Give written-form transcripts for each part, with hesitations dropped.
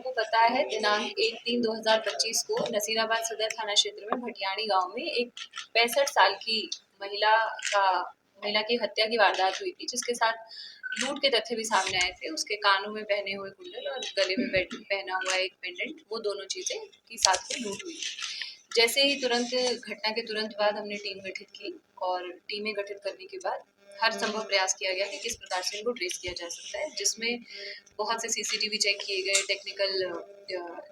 को पता है दिनांक 1/3/2025 को नसीराबाद सदर थाना क्षेत्र में भटियाणी गांव में एक 65 साल की महिला महिला की हत्या की वारदात हुई थी, जिसके साथ लूट के तथ्य भी सामने आए थे। उसके कानों में पहने हुए कुंडल और गले में पहना हुआ एक पेंडेंट, वो दोनों चीजें की साथ में लूट हुई। जैसे ही घटना के तुरंत बाद हमने टीम गठित की और टीमें गठित करने के बाद हर संभव प्रयास किया गया कि किस प्रकार से इनको ट्रेस किया जा सकता है, जिसमें बहुत से सीसीटीवी चेक किए गए, टेक्निकल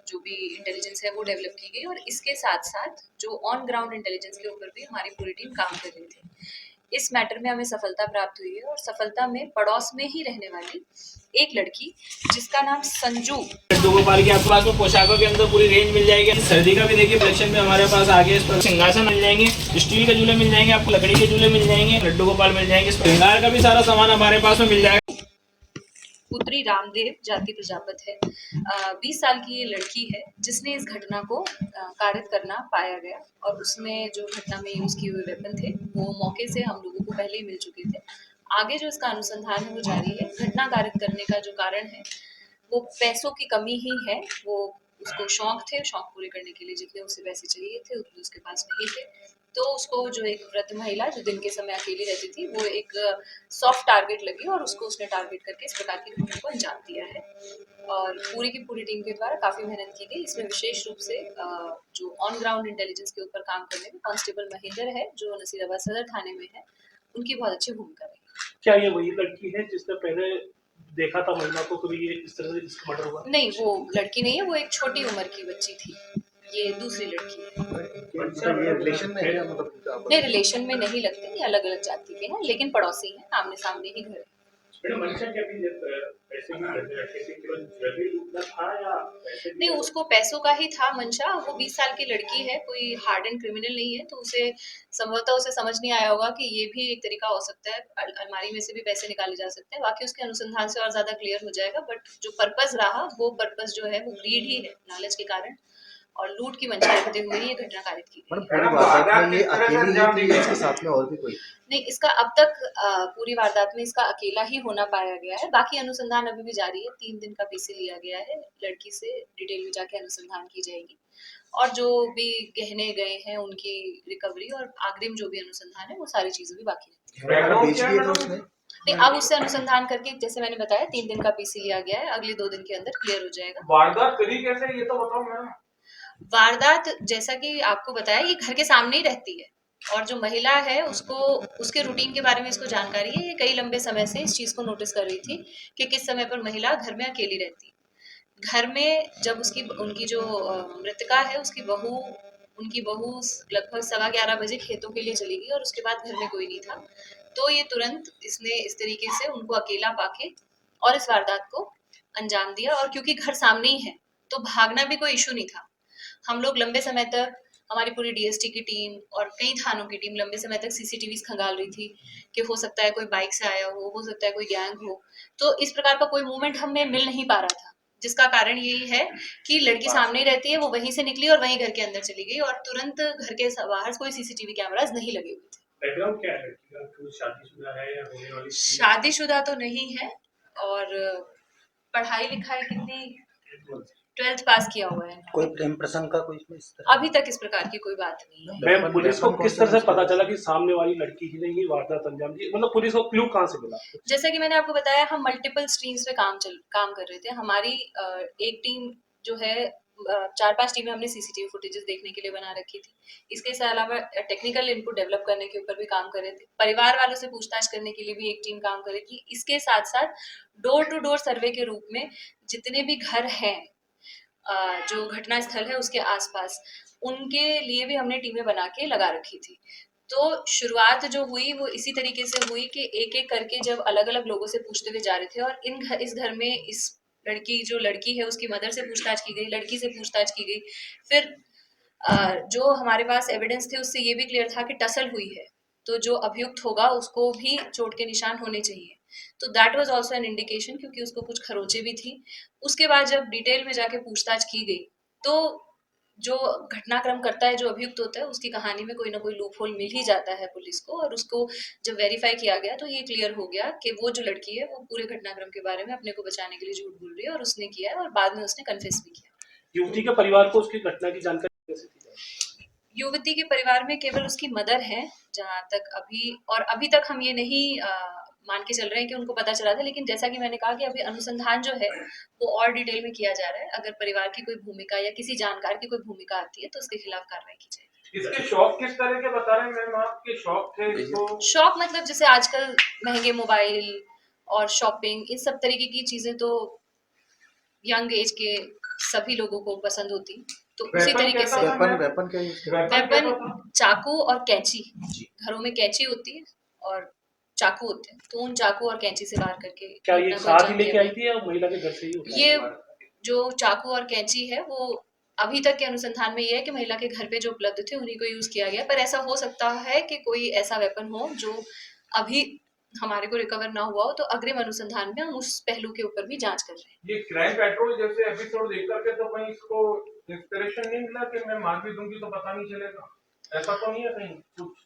जो भी इंटेलिजेंस है वो डेवलप की गई और इसके साथ साथ जो ऑन ग्राउंड इंटेलिजेंस के ऊपर भी हमारी पूरी टीम काम कर रही थी। इस मैटर में हमें सफलता प्राप्त हुई है और सफलता में पड़ोस में ही रहने वाली एक लड़की जिसका नाम संजू लड्डू गोपाल के आपके पास में पोशाकों के अंदर पूरी रेंज मिल जाएगी। सर्दी का भी देखिए कलेक्शन में हमारे पास आगे इस पर सिंहासन मिल जाएंगे, स्टील के झूले मिल जाएंगे, आपको लकड़ी के झूले मिल जाएंगे, लड्डू गोपाल मिल जाएंगे। श्रृंगार का भी सारा सामान हमारे पास में मिल जाएगा। पुत्री रामदेव जाति प्रजापत है, 20 साल की ये लड़की है जिसने इस घटना को कारित करना पाया गया और उसमें जो घटना में यूज किए हुए वेपन थे वो मौके से हम लोगों को पहले ही मिल चुके थे। आगे जो इसका अनुसंधान है वो जारी है। घटना कारित करने का जो कारण है वो पैसों की कमी ही है। वो उसको शौक थे, शौक पूरे करने के लिए जितने उसे पैसे चाहिए थे उतने उसके पास नहीं थे, तो उसको जो एक वृद्ध महिला जो दिन के समय अकेली रहती थी वो एक सॉफ्ट टारगेट लगी और उसको उसने टारगेट करके इस प्रकार की घटना को अंजाम दिया है। और पूरी की पूरी टीम के द्वारा काफी मेहनत की गई। इसमें विशेष रूप से जो ऑन ग्राउंड इंटेलिजेंस के ऊपर काम करने में कांस्टेबल महेंद्र है जो नसीराबाद सदर थाने में है, उनकी बहुत अच्छी भूमिका रही। क्या ये वही लड़की है जिसने पहले देखा था महिला को, कभी ये इस तरह से इसका मर्डर हुआ? नहीं, वो लड़की नहीं है, वो एक छोटी उम्र की बच्ची थी। ये दूसरी लड़की है। ये रिलेशन में है या मतलब नहीं, रिलेशन में नहीं लगते, ये अलग अलग जाति के हैं लेकिन पड़ोसी हैं, आमने सामने ही घर है। नहीं, उसको पैसों का ही था मंशा। वो 20 साल की लड़की है, कोई हार्ड एंड क्रिमिनल नहीं है, तो उसे संभवतः उसे समझ नहीं आया होगा कि ये भी एक तरीका हो सकता है, अलमारी में से भी पैसे निकाले जा सकते हैं। बाकी उसके अनुसंधान से और ज्यादा क्लियर हो जाएगा, बट जो पर्पस रहा वो पर्पस जो है वो ग्रीड ही है, लालच के कारण और लूट की मंशा रखते हुए ये घटना कारित की गई। इसके साथ में और भी कोई नहीं, इसका अब तक पूरी वारदात में इसका अकेला ही होना पाया गया है। बाकी अनुसंधान अभी भी जारी है। 3 दिन का पीसी लिया गया है। लड़की से डिटेल में जाके अनुसंधान की जाएगी और जो भी गहने गए हैं उनकी रिकवरी और अग्रिम जो भी अनुसंधान है वो सारी चीजें भी बाकी रहती है। नहीं, अब उससे अनुसंधान करके जैसे मैंने बताया 3 दिन का पीसी लिया गया है, अगले 2 दिन के अंदर क्लियर हो जाएगा। वारदात करी कैसे ये तो बताओ मैम। वारदात जैसा कि आपको बताया ये घर के सामने ही रहती है और जो महिला है उसको उसके रूटीन के बारे में इसको जानकारी है। ये कई लंबे समय से इस चीज को नोटिस कर रही थी कि किस समय पर महिला घर में अकेली रहती है। घर में जब उसकी उनकी जो मृतका है उनकी बहू लगभग 11:15 बजे खेतों के लिए चली गई और उसके बाद घर में कोई नहीं था, तो ये तुरंत इसने इस तरीके से उनको अकेला पाके और इस वारदात को अंजाम दिया। और क्योंकि घर सामने ही है तो भागना भी कोई इशू नहीं था। हम लोग लंबे समय तक, हमारी पूरी डीएसटी की टीम और कई थानों की टीम लंबे समय तक सीसीटीवी खंगाल रही थी कि हो सकता है कोई बाइक से आया हो सकता है कोई गैंग हो, तो इस प्रकार का कोई मूवमेंट हमें मिल नहीं पा रहा था, जिसका कारण यही है कि लड़की सामने रहती है, वो वहीं से निकली और वहीं घर के अंदर चली गई और तुरंत घर के बाहर कोई सीसीटीवी कैमरास नहीं लगे हुए थे। बैकग्राउंड क्या है लड़की का? शादीशुदा है या होने वाली? शादीशुदा तो नहीं है और पढ़ाई लिखाई कितनी 12th पास किया हुआ है। कोई प्रेम प्रसंग का कोई अभी तक इस प्रकार की कोई बात नहीं है। मैम, पुलिस को किस तरह से पता चला कि सामने वाली लड़की ही नहीं वारदात अंजाम दी? मतलब पुलिस को क्लू कहाँ से मिला? जैसा कि मैंने आपको बताया, हम मल्टीपल स्ट्रीम्स पे काम कर रहे थे। हमारी एक टीम जो है 4-5 टीमें हमने सीसीटीवी फुटेजेस देखने के लिए बना रखी थी। इसके अलावा टेक्निकल इनपुट डेवलप करने के ऊपर भी काम कर रहे थे। परिवार वालों से पूछताछ करने के लिए भी एक टीम काम कर रही थी। इसके साथ साथ डोर टू डोर सर्वे के रूप में जितने भी घर हैं जो घटना स्थल है उसके आसपास, उनके लिए भी हमने टीमें बना के लगा रखी थी। तो शुरुआत जो हुई वो इसी तरीके से हुई कि एक एक करके जब अलग अलग लोगों से पूछते हुए जा रहे थे और इस घर में इस लड़की है उसकी मदर से पूछताछ की गई, लड़की से पूछताछ की गई। फिर जो हमारे पास एविडेंस थे उससे ये भी क्लियर था कि टसल हुई है, तो जो अभियुक्त होगा उसको भी चोट के निशान होने चाहिए, तो that was also an indication, क्योंकि उसको कुछ खरोचे भी थी। उसके बाद जब डिटेल में जाके पूछताछ की गई तो जो घटनाक्रम करता है, जो अभियुक्त होता है, उसकी कहानी में कोई ना कोई लूप होल मिल ही जाता है पुलिस को। और उसको जब वेरीफाई किया गया तो ये क्लियर हो गया कि वो जो लड़की है वो पूरे घटनाक्रम के बारे में अपने को बचाने के लिए झूठ बोल रही है, और उसने किया है, और बाद में उसने कन्फेस भी किया। युवती के परिवार को उसकी घटना की जानकारी कैसे दी जाए? युवती के परिवार में केवल उसकी मदर है, जहाँ तक अभी तक हम ये नहीं मान के चल रहे हैं कि उनको पता चला था, लेकिन जैसा कि मैंने कहा कि अभी अनुसंधान जो है वो और डिटेल में किया जा रहा है। अगर परिवार की कोई भूमिका या किसी जानकार की कोई भूमिका आती है तो उसके खिलाफ कार्रवाई की जाएगी। इसके शौक किस तरह के बता रहे हैं मैम? आपके शौक थे इसको? शौक मतलब जैसे आजकल महंगे मोबाइल और शॉपिंग, इन सब तरीके की चीजें तो यंग एज के सभी लोगों को पसंद होती, तो उसी वेपन तरीके कैसा से था मैम? वेपन क्या यूज किया? वेपन क्या था? चाकू और कैंची। घरों में कैंची होती है और चाकू होते हैं, तो उन चाकू और कैंची से वार करके क्या ये घटना को साथ ही अंजाम लेके दिया आई थी या महिला के घर से ही उठाया? ये जो चाकू और कैंची है वो अभी तक के अनुसंधान में ये है कि महिला के घर पे जो उपलब्ध थे उन्हीं को यूज किया गया, पर ऐसा हो सकता है कि कोई ऐसा वेपन हो जो अभी हमारे को रिकवर ना हुआ हो, तो अग्रिम अनुसंधान में हम उस पहलू के ऊपर भी जांच कर रहे हैं। ये क्राइम पेट्रोल जैसे एपिसोड देख करके तो कहीं इसको इंस्पिरेशन नहीं मिला कि मैं मार भी दूंगी तो पता नहीं चलेगा? ऐसा तो नहीं है कहीं कुछ?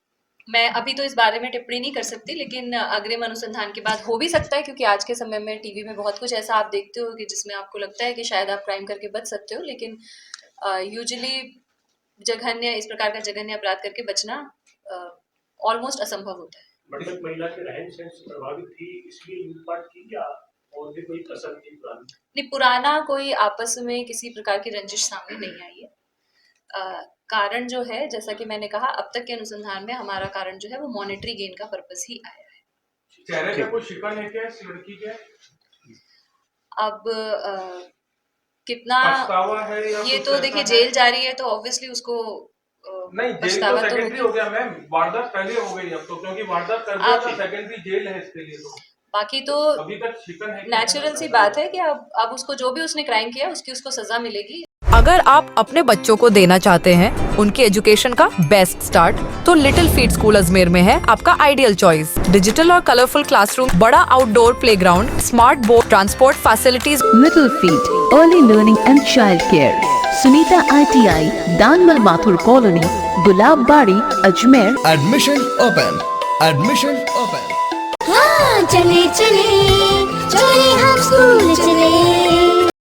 मैं अभी तो इस बारे में टिप्पणी नहीं कर सकती, लेकिन अग्रिम अनुसंधान के बाद हो भी सकता है, क्योंकि आज के समय में टीवी में बहुत कुछ ऐसा आप देखते हो कि जिसमें आपको लगता है कि शायद आप क्राइम करके बच सकते हो, लेकिन यूजुअली इस प्रकार का जघन्य अपराध करके बचना ऑलमोस्ट असंभव होता है। मतलब महिला के रहन सहन से प्रभावित थी इसलिए लूटपाट की, या और भी कोई कसर थी पुरानी? नहीं, पुराना कोई आपस में किसी प्रकार की रंजिश सामने नहीं आई है। कारण जो है, जैसा कि मैंने कहा, अब तक के अनुसंधान में हमारा कारण जो है वो मॉनेटरी गेन का पर्पस ही आया है। चेहरे पे कोई शिकन है क्या इस लड़की के? अब कितना पछतावा है या ये कुछ तो ऐसा देखिए है? जेल जा रही है तो ऑब्वियसली उसको नहीं, जेल तो पछतावा तो सेकेंडरी होगी। हो गया मैम, वारदात पहले हो गई अब तो, क्योंकि वारदात कर दिया आप- तो सेकेंडरी जेल है इसके लिए तो। बाकी तो अभी तक शिकन है क्या? नेचुरल सी बात है कि अब उसको जो भी उसने क्राइम किया उसकी उसको सजा मिलेगी। अगर आप अपने बच्चों को देना चाहते हैं उनकी एजुकेशन का बेस्ट स्टार्ट, तो लिटिल फीट स्कूल अजमेर में है आपका आइडियल चॉइस। डिजिटल और कलरफुल क्लासरूम, बड़ा outdoor playground, smart board, transport facilities. Middle Feet Early Learning and Child Care, Sunita ITI, Danmal Mathur Colony, Gulab Bari, Ajmer. Admission open. Admission open. हाँ चले चले चले हम स्कूल चले